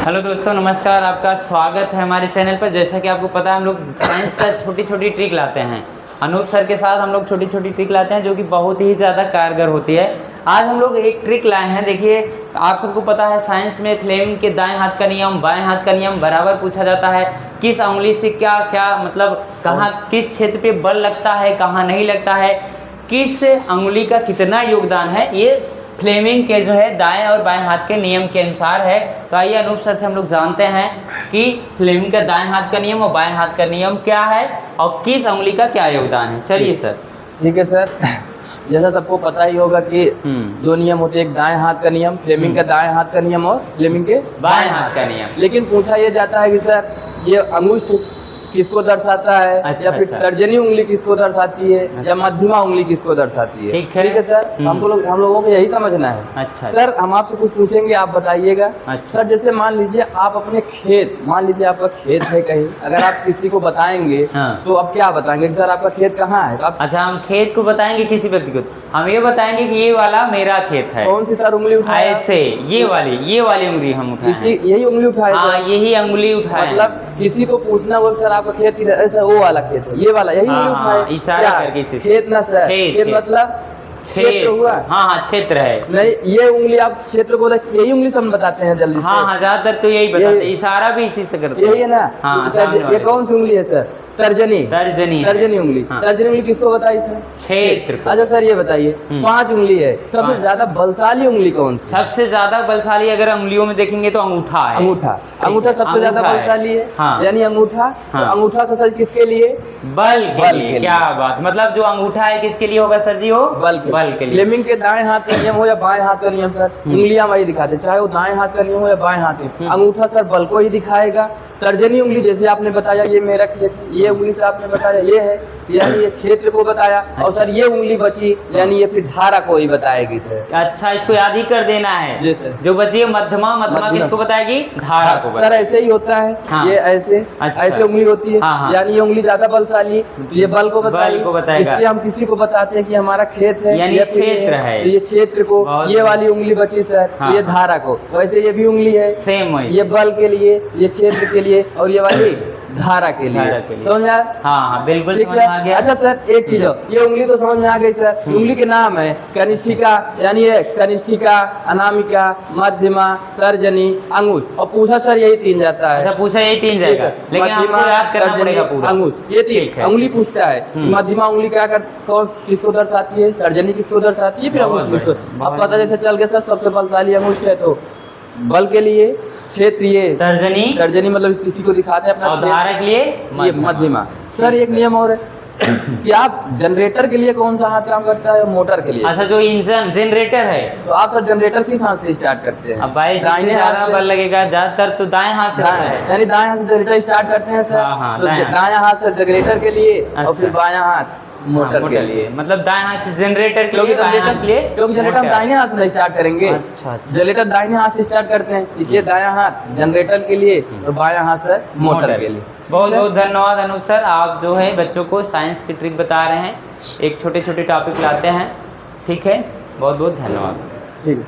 Hello दोस्तों, नमस्कार। आपका स्वागत है हमारे चैनल पर। जैसा कि आपको पता है, हम लोग साइंस का छोटी छोटी ट्रिक लाते हैं। अनूप सर के साथ हम लोग छोटी छोटी ट्रिक लाते हैं जो कि बहुत ही ज़्यादा कारगर होती है। आज हम लोग एक ट्रिक लाए हैं। देखिए, आप सबको पता है साइंस में फ्लेमिंग के दाएं हाथ का नियम, बाएं हाथ का नियम बराबर पूछा जाता है। किस उंगली से क्या क्या मतलब कहाँ किस क्षेत्र पे बल लगता है, कहाँ नहीं लगता है, किस उंगली का कितना योगदान है, ये फ्लेमिंग के जो है दाएं और बाएं हाथ के नियम के अनुसार है। तो आइए अनूप सर से हम लोग जानते हैं कि फ्लेमिंग का दाएं हाथ का नियम और बाएं हाथ का नियम क्या है और किस उंगली का क्या योगदान है। चलिए सर। ठीक है सर, जैसा सबको पता ही होगा कि दो नियम होते हैं, एक दाएं हाथ का नियम, फ्लेमिंग का दाएं हाथ का नियम और फ्लेमिंग के बाएं हाथ का नियम। लेकिन पूछा यह जाता है कि सर ये अंगुष्ठ किसको दर्शाता है, या फिर तर्जनी उंगली किसको दर्शाती है, या मध्यमा उंगली किसको दर्शाती है। ठीक है सर, हम लोगों को यही समझना है। अच्छा सर, हम आपसे कुछ पूछेंगे, आप बताइएगा। सर, जैसे मान लीजिए आप अपने खेत, मान लीजिए आपका खेत है कहीं, अगर आप किसी को बताएंगे तो आप क्या बताएंगे कि सर आपका खेत कहाँ है? तो आप अच्छा, हम खेत को बताएंगे किसी व्यक्ति को, हम ये बताएंगे कि ये वाला मेरा खेत है। कौन सी सर उंगली उठाए? ऐसे ये वाली उंगली हम उठाए, यही उंगली उठाए। हाँ, यही उंगली उठाए। मतलब किसी को पूछना बोल सर आपका खेत किधर, ऐसा वो वाला खेत है, ये वाला, यही उंगली उठाए, इशारा करके इसे खेत ना सर, खेत मतलब क्षेत्र हुआ। हाँ, क्षेत्र है। नहीं, ये उंगली आप क्षेत्र को यही उंगली से हम बताते हैं जल्दी से। हाँ, ज्यादातर तो यही बताते हैं, इशारा भी इसी से करते हैं। यही है ना? हाँ, ये कौन सी उंगली है सर? तर्जनी उंगली। तर्जनी उंगली किसको बताई सर? क्षेत्र को। अच्छा सर, ये बताइए 5 उंगली है, सबसे ज्यादा बलशाली उंगली कौन सी? सबसे ज्यादा बलशाली अगर उंगलियों में देखेंगे तो अंगूठा है। अंगूठा सबसे ज्यादा बलशाली है। यानी अंगूठा, अंगूठा का सर किसके लिए? बल के लिए। क्या बात, मतलब जो अंगूठा है किसके लिए होगा सर जी? हो बल के लिए। फ्लेमिंग के दाएं हाथ का नियम हो या बाएं हाथ का नियम सर, उंगलियां वही दिखाते, चाहे वो दाएं हाथ का नियम हो या बाएं हाथ का। अंगूठा सर बल को ही दिखाएगा। तर्जनी उंगली, जैसे आपने बताया ये मेरा खेत, ये उंगली से आपने बताया ये है, यानी ये क्षेत्र को बताया। और सर ये उंगली बची, यानी ये फिर धारा को ही बताएगी सर। अच्छा, इसको याद ही कर देना है। जी सर। जो बची है मध्यमा किसको बताएगी? धारा को। सर ऐसे ही होता है। ये ऐसे ऐसे उंगली होती है, यानी ये उंगली ज्यादा बलशाली, ये बल को बताएगा। इससे हम किसी को बताते हैं कि हमारा खेत है, यानी क्षेत्र है, ये क्षेत्र को। ये वाली उंगली बची सर, ये धारा को। वैसे ये भी उंगली है सेम, ये बल के लिए, ये क्षेत्र के लिए, और ये वाली धारा के लिए। समझ में आया? हाँ, बिल्कुल समझ में आ गया। अच्छा सर, एक चीज, ये उंगली तो समझ में आ गई सर। उंगली के नाम है कनिष्ठिका, यानी ये कनिष्ठिका, अनामिका, मध्यमा, तर्जनी, अंगुष्ठ। और पूछा सर यही 3 जाता है। अच्छा, पूछा यही 3 जाएगा, लेकिन आपको याद करना पड़ेगा पूरा। अंगुष्ठ, ये 3 उंगली पूछता है। मध्यमा उंगली क्या किसको दर्शाती है, तर्जनी किसको दर्शाती है, फिर अंगुष्ठ किसको। अब पता जैसे चल गया सर, सबसे बलशाली अंगुष्ठ है तो बल के लिए, क्षेत्रीय तर्जनी मतलब किसी को दिखाते हैं अपना, धारा के लिए ये मध्यमा। सर एक नियम और है कि आप जनरेटर के लिए कौन सा हाथ काम करता है, मोटर के लिए? अच्छा, जो इंजन जनरेटर है, तो आप सर जनरेटर किस हाथ से स्टार्ट करते हैं? अब भाई दाहिने हाथ बल लगेगा ज्यादातर, तो दाएं हाथ से है, यानी दाएं हाथ से जनरेटर स्टार्ट करते हैं सर। तो दायां हाथ से जनरेटर के लिए, और फिर बायां हाथ मोटर के लिए। मतलब दाएं हाथ से जनरेटर के लिए, क्योंकि जनरेटर हम दाहिने हाथ से स्टार्ट करेंगे। अच्छा, जनरेटर दाहिने हाथ से स्टार्ट करते हैं, इसलिए दायां हाथ जनरेटर के लिए और बायां हाथ से मोटर के लिए। बहुत बहुत धन्यवाद अनूप सर, आप जो है बच्चों को साइंस की ट्रिक बता रहे हैं, एक छोटे छोटे टॉपिक लाते हैं। ठीक है, बहुत बहुत धन्यवाद। ठीक है।